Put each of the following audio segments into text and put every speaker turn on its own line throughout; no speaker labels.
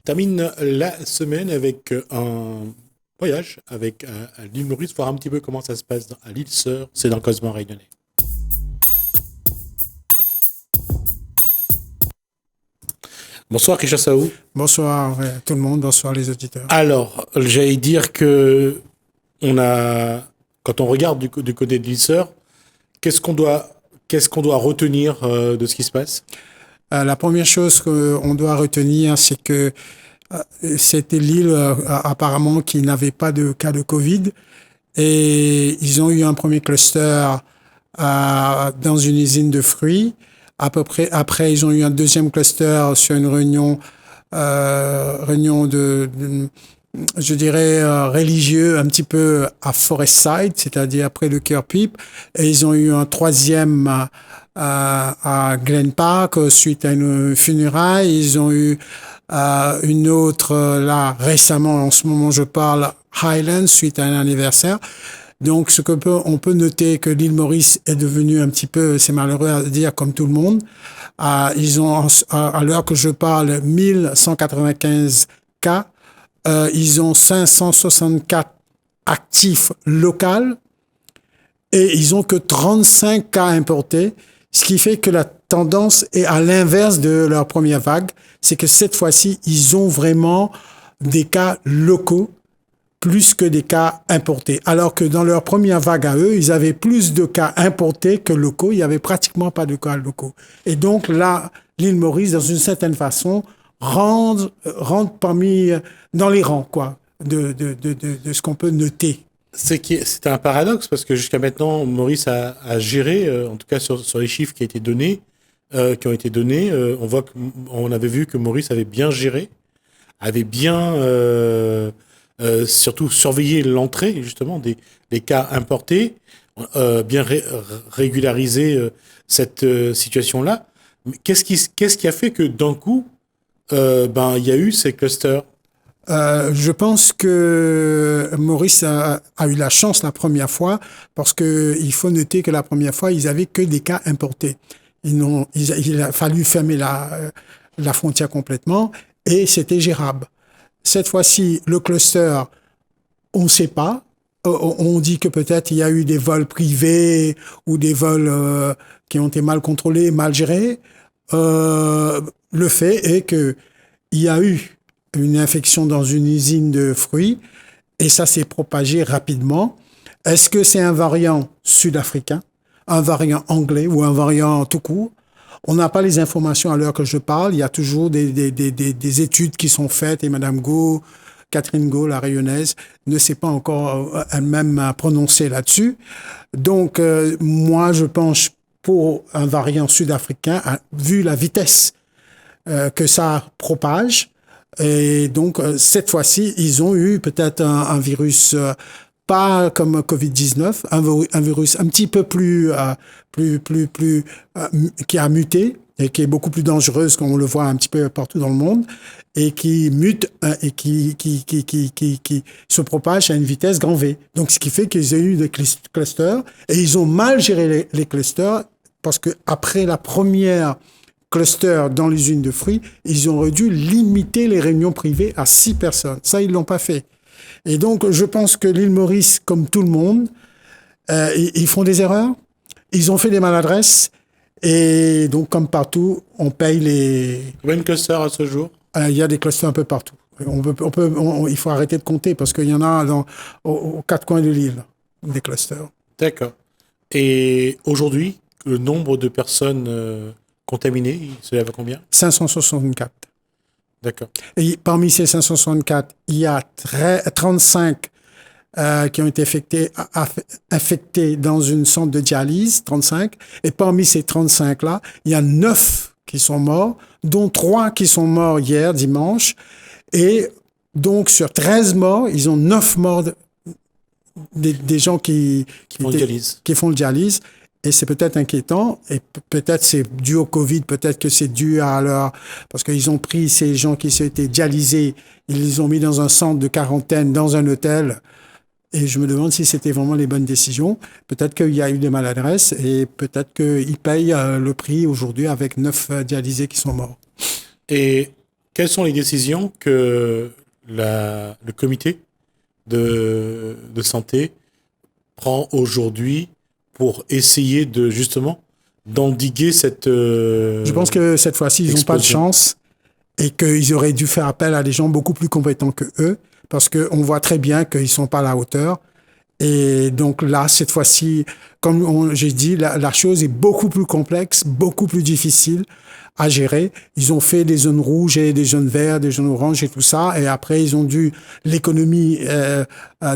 Termine la semaine avec un voyage avec à l'île Maurice, voir un petit peu comment ça se passe à l'île Sœur, c'est dans le Cosmo Réunionnais. Bonsoir Richard Saou.
Bonsoir tout le monde, bonsoir les auditeurs.
Alors, j'allais dire que on a, quand on regarde du côté de l'île Sœur, qu'est-ce qu'on doit retenir de ce qui se passe?
La première chose qu'on doit retenir, c'est que c'était l'île apparemment qui n'avait pas de cas de Covid et ils ont eu un premier cluster dans une usine de fruits. À peu près après, ils ont eu un deuxième cluster sur une réunion je dirais, religieux, un petit peu à Forestside, c'est-à-dire après le Cœur Pipe. Et ils ont eu un troisième à Glen Park suite à une funéraille. Ils ont eu une autre là récemment, en ce moment je parle, Highlands, suite à un anniversaire. Donc, on peut noter que l'île Maurice est devenue un petit peu, c'est malheureux à dire, comme tout le monde. Ils ont, à l'heure que je parle, 1195 cas. Ils ont 564 actifs locaux et ils ont que 35 cas importés, ce qui fait que la tendance est à l'inverse de leur première vague. C'est que cette fois-ci, ils ont vraiment des cas locaux plus que des cas importés. Alors que dans leur première vague à eux, ils avaient plus de cas importés que locaux. Il n'y avait pratiquement pas de cas locaux. Et donc là, l'île Maurice, dans une certaine façon, rentre dans les rangs, quoi, de ce qu'on peut noter.
C'est un paradoxe parce que jusqu'à maintenant, Maurice a géré, en tout cas sur les chiffres qui ont été donnés, on avait vu que Maurice avait bien géré, avait bien surtout surveillé l'entrée justement des cas importés, bien régularisé cette situation-là. Mais qu'est-ce qui a fait que d'un coup, il y a eu ces clusters?
Je pense que Maurice a eu la chance la première fois parce que il faut noter que la première fois, ils avaient que des cas importés. Il a fallu fermer la frontière complètement et c'était gérable. Cette fois-ci, le cluster, on ne sait pas. On dit que peut-être il y a eu des vols privés ou des vols qui ont été mal contrôlés, mal gérés. Le fait est que il y a eu une infection dans une usine de fruits et ça s'est propagé rapidement. Est-ce que c'est un variant sud-africain, un variant anglais ou un variant tout court? On n'a pas les informations à l'heure que je parle. Il y a toujours des études qui sont faites et Madame Go, Catherine Go, la rayonnaise, ne s'est pas encore elle-même prononcée là-dessus. Donc, moi, je penche pour un variant sud-africain, vu la vitesse que ça propage. Et donc, cette fois-ci, ils ont eu peut-être un virus pas comme Covid-19, un virus un petit peu plus qui a muté et qui est beaucoup plus dangereuse, comme on le voit un petit peu partout dans le monde, et qui mute et qui se propage à une vitesse grand V. Donc, ce qui fait qu'ils ont eu des clusters et ils ont mal géré les clusters parce que après la première cluster dans l'usine de fruits, ils auraient dû limiter les réunions privées à 6 personnes. Ça, ils l'ont pas fait. Et donc, je pense que l'île Maurice, comme tout le monde, ils font des erreurs, ils ont fait des maladresses, et donc, comme partout, on paye les...
Combien de clusters à ce jour?
Il y a des clusters un peu partout. Il faut arrêter de compter, parce qu'il y en a aux 4 coins de l'île, des clusters.
D'accord. Et aujourd'hui, le nombre de personnes contaminées, il se lève à combien?
564.
D'accord.
Et parmi ces 564, il y a 35 qui ont été infectés dans une centre de dialyse, 35. Et parmi ces 35-là, il y a 9 qui sont morts, dont 3 qui sont morts hier, dimanche. Et donc, sur 13 morts, ils ont 9 morts des gens qui font le dialyse. Et c'est peut-être inquiétant, et peut-être c'est dû au Covid, peut-être que c'est dû à parce qu'ils ont pris ces gens qui s'étaient dialysés, ils les ont mis dans un centre de quarantaine, dans un hôtel, et je me demande si c'était vraiment les bonnes décisions. Peut-être qu'il y a eu des maladresses, et peut-être qu'ils payent le prix aujourd'hui avec 9 dialysés qui sont morts.
Et quelles sont les décisions que le comité de santé prend aujourd'hui pour essayer de justement d'endiguer cette
Je pense que cette fois-ci, ils n'ont pas de chance et qu'ils auraient dû faire appel à des gens beaucoup plus compétents que eux parce qu'on voit très bien qu'ils ne sont pas à la hauteur. Et donc là, cette fois-ci, comme j'ai dit, la chose est beaucoup plus complexe, beaucoup plus difficile à gérer. Ils ont fait des zones rouges et des zones vertes, des zones oranges et tout ça. Et après, ils ont dû l'économie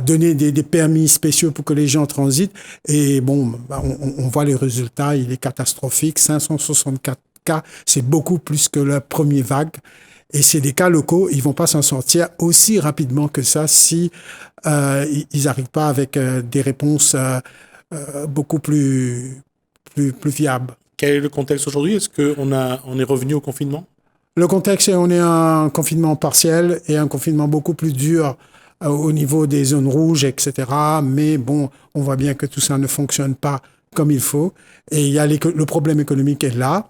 donner des permis spéciaux pour que les gens transitent. Et bon, on voit les résultats. Il est catastrophique. 564 cas, c'est beaucoup plus que la première vague. Et c'est des cas locaux. Ils vont pas s'en sortir aussi rapidement que ça si ils n'arrivent pas avec des réponses beaucoup plus fiables.
Quel est le contexte aujourd'hui? Est-ce qu'on est revenu au confinement?
Le contexte, on est un confinement partiel et un confinement beaucoup plus dur au niveau des zones rouges, etc. Mais bon, on voit bien que tout ça ne fonctionne pas comme il faut. Et il y a le problème économique est là.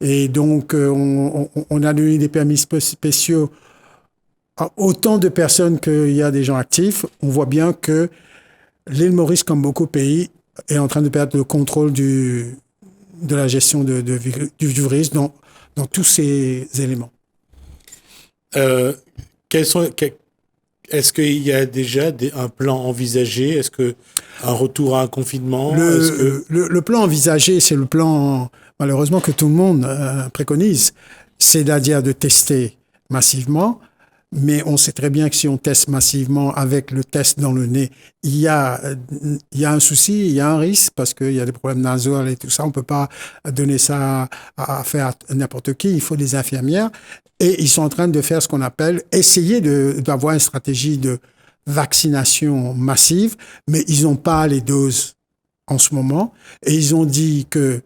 Et donc, on a donné des permis spéciaux à autant de personnes qu'il y a des gens actifs. On voit bien que l'île Maurice, comme beaucoup de pays, est en train de perdre le contrôle de la gestion du virus dans tous ces éléments.
Est-ce qu'il y a déjà un plan envisagé? Est-ce que un retour à un confinement?
Le plan envisagé, c'est le plan, malheureusement, que tout le monde préconise, c'est-à-dire de tester massivement. Mais on sait très bien que si on teste massivement avec le test dans le nez, il y a un souci, il y a un risque parce qu'il y a des problèmes nasaux et tout ça. On peut pas donner ça à faire à n'importe qui. Il faut des infirmières et ils sont en train de faire ce qu'on appelle essayer d'avoir une stratégie de vaccination massive, mais ils n'ont pas les doses en ce moment et ils ont dit que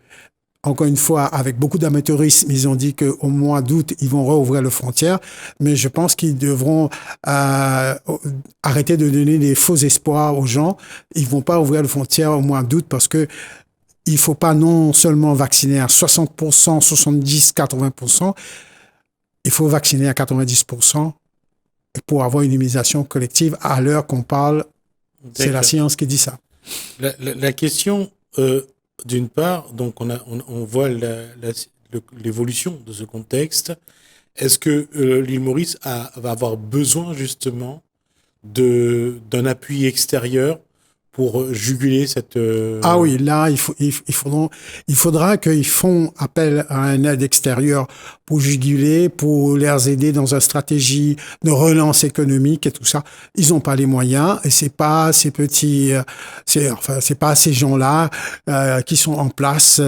encore une fois, avec beaucoup d'amateurisme, ils ont dit qu'au mois d'août, ils vont rouvrir les frontières. Mais je pense qu'ils devront arrêter de donner des faux espoirs aux gens. Ils vont pas ouvrir les frontières au mois d'août parce que il faut pas non seulement vacciner à 60%, 70, 80%. Il faut vacciner à 90% pour avoir une immunisation collective à l'heure qu'on parle. C'est la science qui dit ça.
La question... d'une part, donc on voit l'évolution de ce contexte. Est-ce que l'île Maurice va avoir besoin justement d'un appui extérieur pour juguler cette...
Ah oui, là, il faudra qu'ils font appel à un aide extérieure pour juguler, pour les aider dans une stratégie de relance économique et tout ça. Ils n'ont pas les moyens et c'est pas ces petits, c'est pas ces gens-là qui sont en place.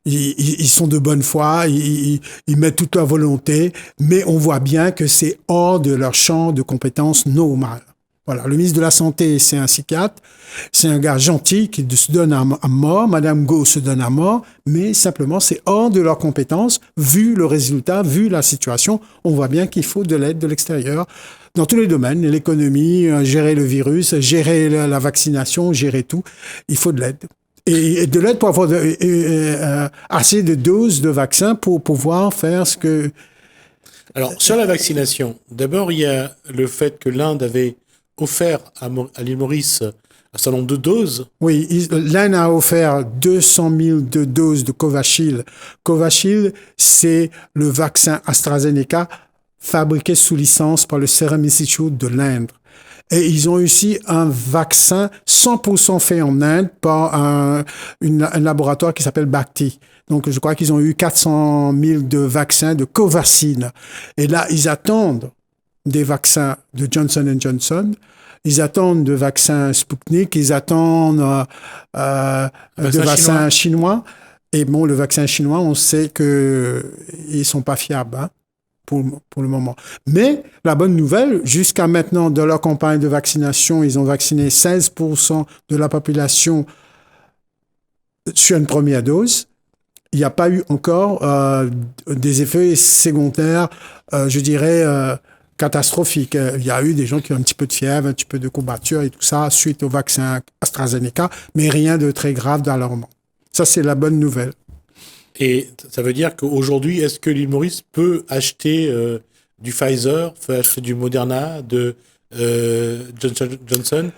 Ils sont de bonne foi, ils mettent toute leur volonté, mais on voit bien que c'est hors de leur champ de compétences normal. Voilà, le ministre de la Santé, c'est un psychiatre, c'est un gars gentil qui se donne à mort, Madame Go se donne à mort, mais simplement c'est hors de leurs compétences, vu le résultat, vu la situation, on voit bien qu'il faut de l'aide de l'extérieur dans tous les domaines, l'économie, gérer le virus, gérer la vaccination, gérer tout, il faut de l'aide. Et de l'aide pour avoir assez de doses de vaccins pour pouvoir faire ce que...
Alors, sur la vaccination, d'abord, il y a le fait que l'Inde avait offert à l'île Maurice un certain nombre de doses.
Oui, l'Inde a offert 200 000 de doses de Covishield. Covishield, c'est le vaccin AstraZeneca fabriqué sous licence par le Serum Institute de l'Inde. Et ils ont aussi un vaccin 100% fait en Inde par un laboratoire qui s'appelle Bhakti. Donc, je crois qu'ils ont eu 400 000 de vaccins de Covaxin. Et là, ils attendent des vaccins de Johnson & Johnson, ils attendent de vaccins Sputnik, ils attendent de vaccins chinois. Et bon, le vaccin chinois, on sait que ils sont pas fiables pour le moment. Mais la bonne nouvelle, jusqu'à maintenant, dans leur campagne de vaccination, ils ont vacciné 16% de la population sur une première dose. Il n'y a pas eu encore des effets secondaires, je dirais, catastrophique. Il y a eu des gens qui ont un petit peu de fièvre, un petit peu de courbature et tout ça suite au vaccin AstraZeneca, mais rien de très grave d'alarmant. Ça, c'est la bonne nouvelle.
Et ça veut dire qu'aujourd'hui, est-ce que l'île Maurice peut acheter du Pfizer, veut acheter du Moderna, de Johnson.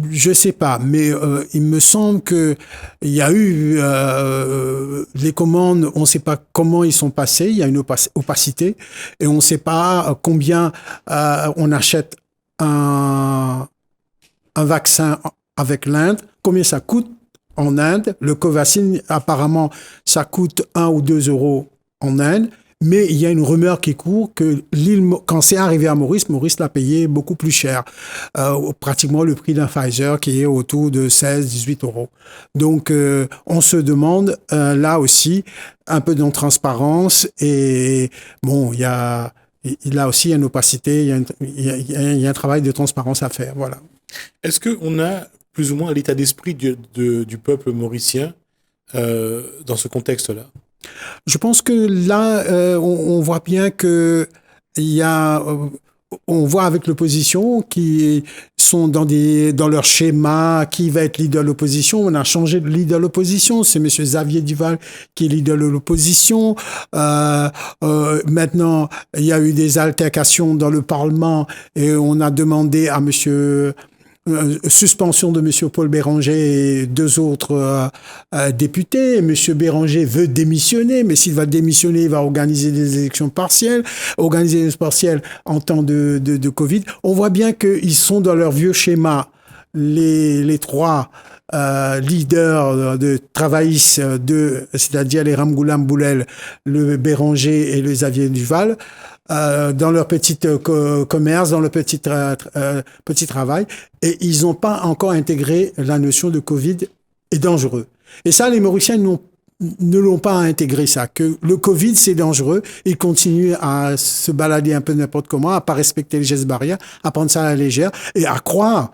Je sais pas, mais il me semble que il y a eu les commandes, on ne sait pas comment ils sont passés, il y a une opacité, et on ne sait pas combien on achète un vaccin avec l'Inde, combien ça coûte en Inde. Le Covaxin, apparemment, ça coûte 1 ou 2 euros en Inde. Mais il y a une rumeur qui court que quand c'est arrivé à Maurice l'a payé beaucoup plus cher, pratiquement le prix d'un Pfizer qui est autour de 16-18 euros. Donc, on se demande là aussi un peu de transparence et bon, il y a là aussi une opacité, il y a un travail de transparence à faire. Voilà.
Est-ce qu'on a plus ou moins l'état d'esprit du peuple mauricien dans ce contexte-là?
Je pense que là, on voit bien que il y a, on voit avec l'opposition qui sont dans leur schéma qui va être leader de l'opposition. On a changé de leader de l'opposition. C'est Monsieur Xavier Duval qui est leader de l'opposition. Maintenant, il y a eu des altercations dans le Parlement et on a demandé à Monsieur suspension de M. Paul Béranger et 2 autres députés. M. Béranger veut démissionner, mais s'il va démissionner, il va organiser des élections partielles, organiser des élections partielles en temps de Covid. On voit bien qu'ils sont dans leur vieux schéma, les 3 leaders de travaillistes, c'est-à-dire les Ramgoulam Boulel, le Béranger et le Xavier Duval, dans leur petit commerce, dans leur petit travail, et ils n'ont pas encore intégré la notion de Covid est dangereux. Et ça, les Mauriciens ne l'ont pas intégré, ça, que le Covid, c'est dangereux. Ils continuent à se balader un peu n'importe comment, à pas respecter les gestes barrières, à prendre ça à la légère, et à croire.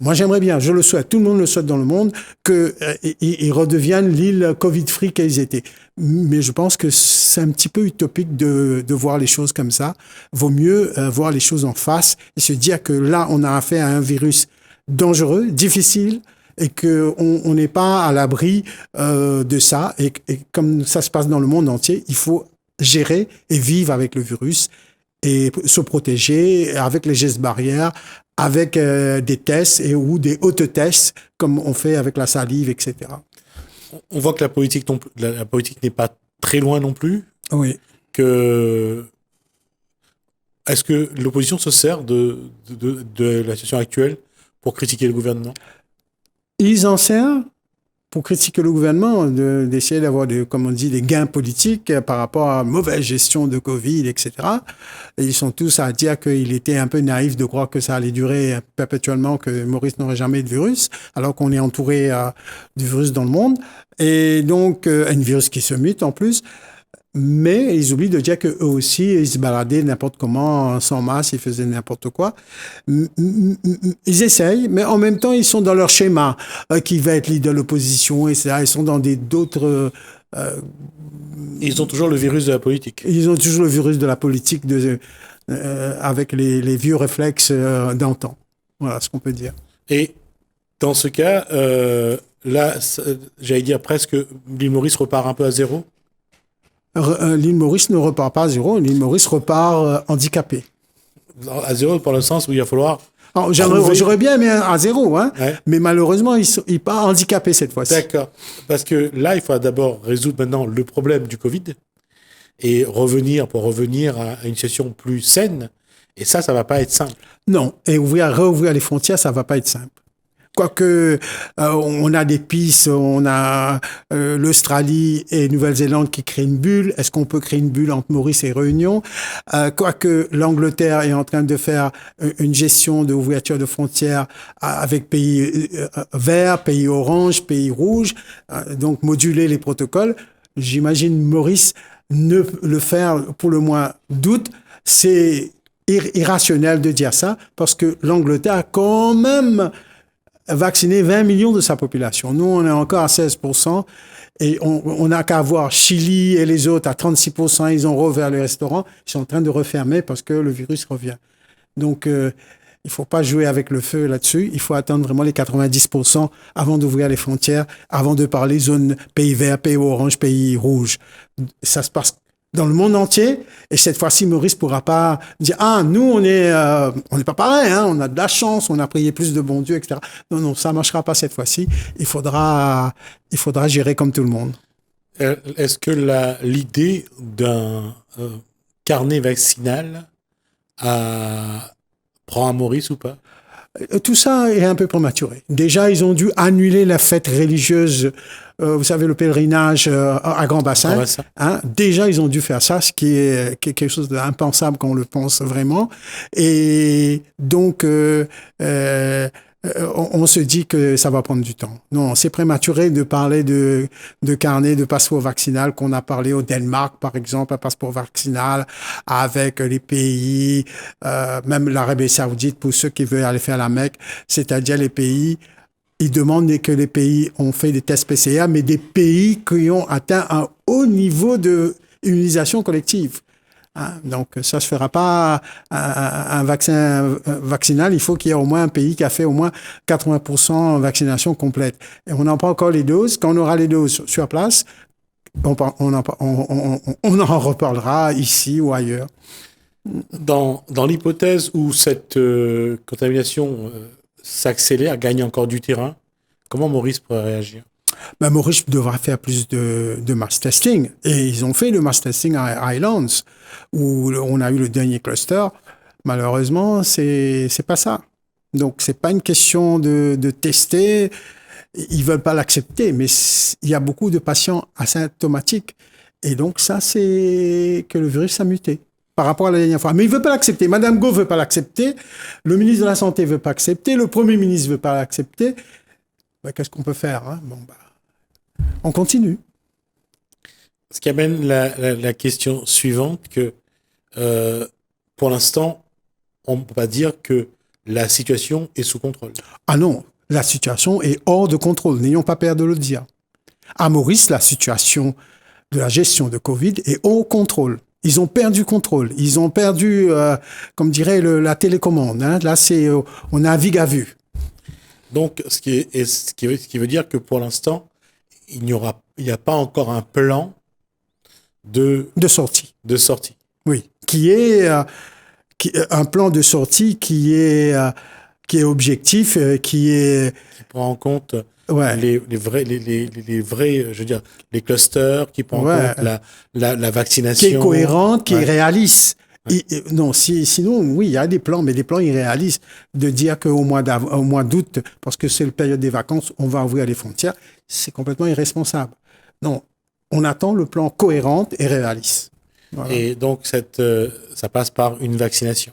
Moi, j'aimerais bien, je le souhaite, tout le monde le souhaite dans le monde, qu'ils redeviennent l'île Covid-free qu'ils étaient. Mais je pense que c'est un petit peu utopique de voir les choses comme ça. Vaut mieux voir les choses en face et se dire que là, on a affaire à un virus dangereux, difficile, et qu'on n'est pas à l'abri de ça. Et comme ça se passe dans le monde entier, il faut gérer et vivre avec le virus et se protéger avec les gestes barrières, avec des tests ou des autotests, comme on fait avec la salive, etc.
On voit que la politique n'est pas très loin non plus.
Oui.
Est-ce que l'opposition se sert de la situation actuelle pour critiquer le gouvernement?
Ils en servent pour critiquer le gouvernement, d'essayer d'avoir, comme on dit, des gains politiques par rapport à mauvaise gestion de Covid, etc. Et ils sont tous à dire qu'il était un peu naïf de croire que ça allait durer perpétuellement, que Maurice n'aurait jamais de virus, alors qu'on est entouré du virus dans le monde. Et donc, un virus qui se mute en plus. Mais ils oublient de dire qu'eux aussi, ils se baladaient n'importe comment, sans masque, ils faisaient n'importe quoi. Ils essayent, mais en même temps, ils sont dans leur schéma, qui va être leader de l'opposition, etc. Ils sont dans d'autres...
ils ont toujours le virus de la politique.
Ils ont toujours le virus de la politique avec les vieux réflexes d'antan. Voilà ce qu'on peut dire.
Et dans ce cas, là, j'allais dire presque, l'île Maurice repart un peu à zéro.
L'île Maurice ne repart pas à zéro, l'île Maurice repart handicapée.
À zéro, pour le sens où il va falloir...
J'aurais bien aimé à zéro, hein,
ouais.
Mais malheureusement, il part handicapé cette fois-ci.
D'accord. Parce que là, il faut d'abord résoudre maintenant le problème du Covid et revenir à une situation plus saine. Et ça va pas être simple.
Non. Et réouvrir les frontières, ça va pas être simple. Quoique, on a des pistes, on a l'Australie et Nouvelle-Zélande qui créent une bulle. Est-ce qu'on peut créer une bulle entre Maurice et Réunion? Quoique l'Angleterre est en train de faire une gestion d'ouverture de frontières avec pays verts, pays orange, pays rouge, donc moduler les protocoles. J'imagine Maurice ne le faire pour le moins doute. C'est irrationnel de dire ça parce que l'Angleterre a quand même vacciner 20 millions de sa population. Nous, on est encore à 16%. Et on n'a qu'à voir Chili et les autres à 36%. Ils ont rouvert les restaurants. Ils sont en train de refermer parce que le virus revient. Donc, il faut pas jouer avec le feu là-dessus. Il faut attendre vraiment les 90% avant d'ouvrir les frontières, avant de parler zone pays vert, pays orange, pays rouge. Ça se passe dans le monde entier. Et cette fois-ci, Maurice pourra pas dire nous on n'est pas pareil, hein, on a de la chance, on a prié plus de bon Dieu, etc. Non, non, ça marchera pas cette fois-ci. Il faudra gérer comme tout le monde.
Est-ce que l'idée d'un carnet vaccinal prend à Maurice ou pas?
Tout ça est un peu prématuré. Déjà, ils ont dû annuler la fête religieuse, vous savez, le pèlerinage à Grand Bassin. Hein? Déjà, ils ont dû faire ça, ce qui est quelque chose d'impensable quand on le pense vraiment. Et donc, on se dit que ça va prendre du temps. Non, c'est prématuré de parler de carnet de passeport vaccinal qu'on a parlé au Danemark, par exemple, un passeport vaccinal avec les pays, même l'Arabie Saoudite pour ceux qui veulent aller faire la Mecque, c'est-à-dire les pays, ils demandent que les pays ont fait des tests PCR, mais des pays qui ont atteint un haut niveau de immunisation collective. Donc, ça se fera pas un vaccin vaccinal. Il faut qu'il y ait au moins un pays qui a fait au moins 80% vaccination complète. Et on n'a pas encore les doses. Quand on aura les doses sur place, on en reparlera ici ou ailleurs.
Dans l'hypothèse où cette contamination s'accélère, gagne encore du terrain, comment Maurice pourrait réagir?
Maurice devra faire plus de mass testing. Et ils ont fait le mass testing à Highlands, où on a eu le dernier cluster. Malheureusement, c'est pas ça. Donc, c'est pas une question de tester. Ils veulent pas l'accepter, mais il y a beaucoup de patients asymptomatiques. Et donc, ça, c'est que le virus a muté par rapport à la dernière fois. Mais il veut pas l'accepter. Madame Gove veut pas l'accepter. Le ministre de la Santé veut pas accepter. Le Premier ministre veut pas l'accepter. Qu'est-ce qu'on peut faire, hein? On continue.
Ce qui amène la question suivante que, pour l'instant, on ne peut pas dire que la situation est sous contrôle.
Ah non, la situation est hors de contrôle. N'ayons pas peur de le dire. À Maurice, la situation de la gestion de Covid est hors contrôle. Ils ont perdu contrôle. Ils ont perdu, comme dirait la télécommande. Hein. Là, on navigue à vue.
Donc, ce qui veut dire que pour l'instant, il n'y a pas encore un plan de sortie.
Oui, qui est un plan de sortie qui est objectif, qui
prend en compte les vrais, je veux dire, les clusters, qui prend en compte la vaccination,
qui est cohérente, qui est réaliste. Non, sinon, oui, il y a des plans, mais des plans irréalistes. De dire qu'au mois d'août, parce que c'est la période des vacances, on va ouvrir les frontières, c'est complètement irresponsable. Non, on attend le plan cohérent et réaliste.
Voilà. Et donc, ça passe par une vaccination.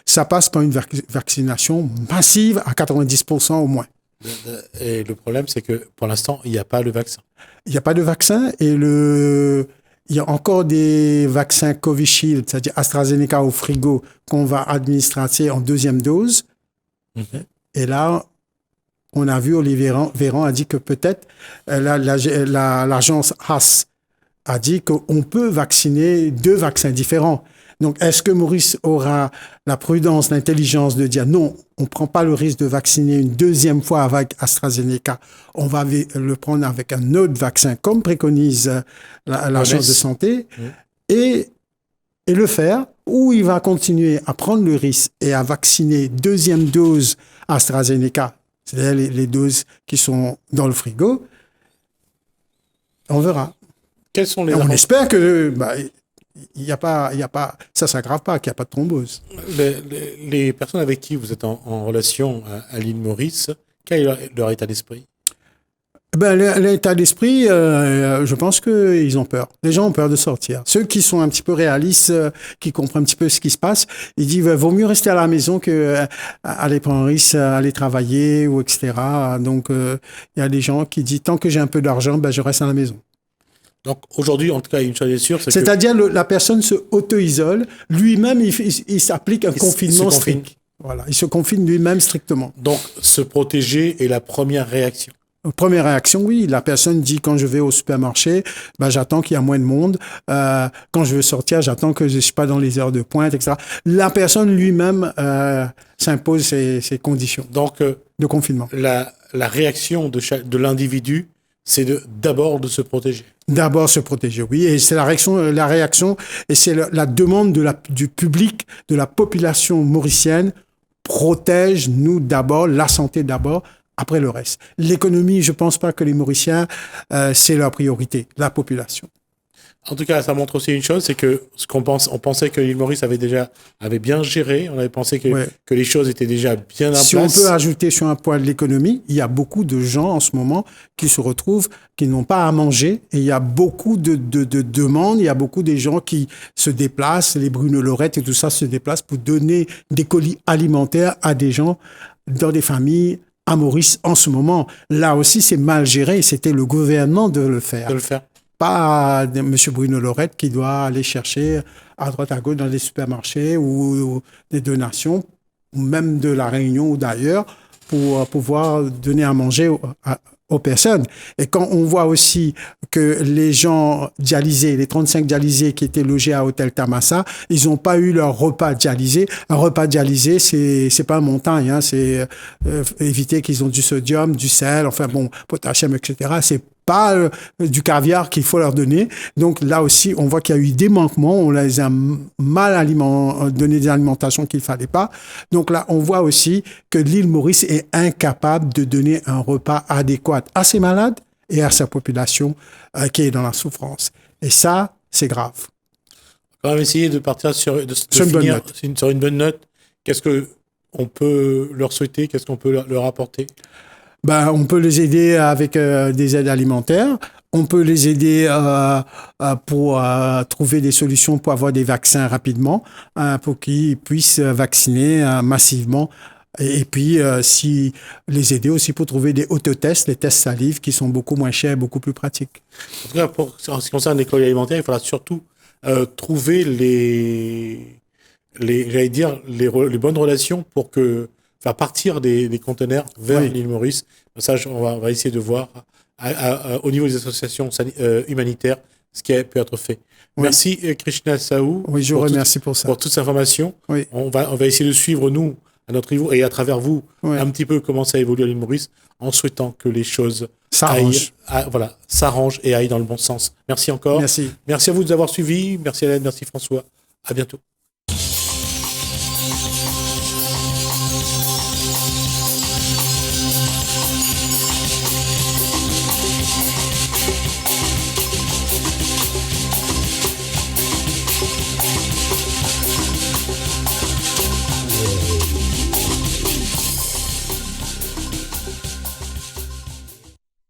Ça passe par une vaccination massive à 90% au moins.
Et le problème, c'est que pour l'instant, il n'y a pas le vaccin.
Il n'y a pas de vaccin et il y a encore des vaccins Covishield, c'est-à-dire AstraZeneca au frigo, qu'on va administrer en deuxième dose. Mm-hmm. Et là, on a vu Olivier Véran a dit que peut-être l'agence Haas a dit qu'on peut vacciner 2 vaccins différents. Donc, est-ce que Maurice aura la prudence, l'intelligence de dire non, on ne prend pas le risque de vacciner une deuxième fois avec AstraZeneca, on va le prendre avec un autre vaccin, comme préconise l'agence de santé, et le faire, ou il va continuer à prendre le risque et à vacciner deuxième dose AstraZeneca, c'est-à-dire les doses qui sont dans le frigo, on verra.
Quels sont les
on espère que il y a pas, ça s'aggrave pas, qu'il n'y a pas de thrombose.
Les personnes avec qui vous êtes en relation à l'île Maurice, quel est leur état d'esprit?
L'état d'esprit, je pense qu'ils ont peur. Les gens ont peur de sortir. Ceux qui sont un petit peu réalistes, qui comprennent un petit peu ce qui se passe, ils disent vaut mieux rester à la maison que aller prendre un risque, aller travailler ou etc. Donc il y a des gens qui disent tant que j'ai un peu d'argent, je reste à la maison.
Donc aujourd'hui, en tout cas, une chose est sûre,
c'est-à-dire la personne se auto-isole, lui-même il s'applique un confinement strict. Voilà, il se confine lui-même strictement.
Donc se protéger est la première réaction.
Première réaction, oui. La personne dit quand je vais au supermarché, j'attends qu'il y a moins de monde. Quand je veux sortir, j'attends que je ne suis pas dans les heures de pointe, etc. La personne lui-même s'impose ces conditions de confinement.
La réaction de l'individu, c'est d'abord de se protéger.
D'abord se protéger, oui, et c'est la réaction, et c'est la demande du public, de la population mauricienne. Protège-nous d'abord, la santé d'abord, après le reste. L'économie, je pense pas que les Mauriciens, c'est leur priorité, la population.
En tout cas, ça montre aussi une chose, c'est que on pensait que l'île Maurice avait bien géré, on avait pensé que les choses étaient déjà bien en place.
Si on peut ajouter sur un point de l'économie, il y a beaucoup de gens en ce moment qui se retrouvent, qui n'ont pas à manger, et il y a beaucoup de demandes, il y a beaucoup de gens qui se déplacent, les Bruno-Lorette et tout ça se déplacent pour donner des colis alimentaires à des gens dans des familles à Maurice en ce moment. Là aussi, c'est mal géré, c'était le gouvernement de le faire. Pas M. Bruno-Lorette qui doit aller chercher à droite à gauche dans les supermarchés ou des donations, ou même de la Réunion ou d'ailleurs, pour pouvoir donner à manger aux personnes. Et quand on voit aussi que les gens dialysés, les 35 dialysés qui étaient logés à Hôtel Tamassa, ils n'ont pas eu leur repas dialysé. Un repas dialysé, c'est pas une montagne, hein, c'est éviter qu'ils ont du sodium, du sel, enfin bon, potassium, etc. C'est pas du caviar qu'il faut leur donner. Donc là aussi, on voit qu'il y a eu des manquements, on les a mal donné des alimentations qu'il fallait pas. Donc là, on voit aussi que l'île Maurice est incapable de donner un repas adéquat à ses malades et à sa population qui est dans la souffrance. Et ça, c'est grave.
On va quand même essayer de partir sur une bonne note. Qu'est-ce qu'on peut leur souhaiter? Qu'est-ce qu'on peut leur apporter?
On peut les aider avec des aides alimentaires. On peut les aider pour trouver des solutions pour avoir des vaccins rapidement, pour qu'ils puissent vacciner massivement. Et puis, si les aider aussi pour trouver des autotests, les tests salive qui sont beaucoup moins chers et beaucoup plus pratiques.
En tout cas, en ce qui concerne les colis alimentaires, il faudra surtout trouver les bonnes relations pour faire partir des conteneurs vers l'île Maurice. Ça, on va essayer de voir au niveau des associations humanitaires ce qui peut être fait. Oui. Merci Krishna Saou.
Oui, je vous remercie pour ça.
Pour toutes ces informations. Oui. On va essayer de suivre, nous, à notre niveau, et à travers vous, un petit peu comment ça évolue à l'île Maurice, en souhaitant que les choses s'arrangent et aillent dans le bon sens. Merci encore.
Merci.
Merci à vous de nous avoir suivis. Merci Hélène, merci François. À bientôt.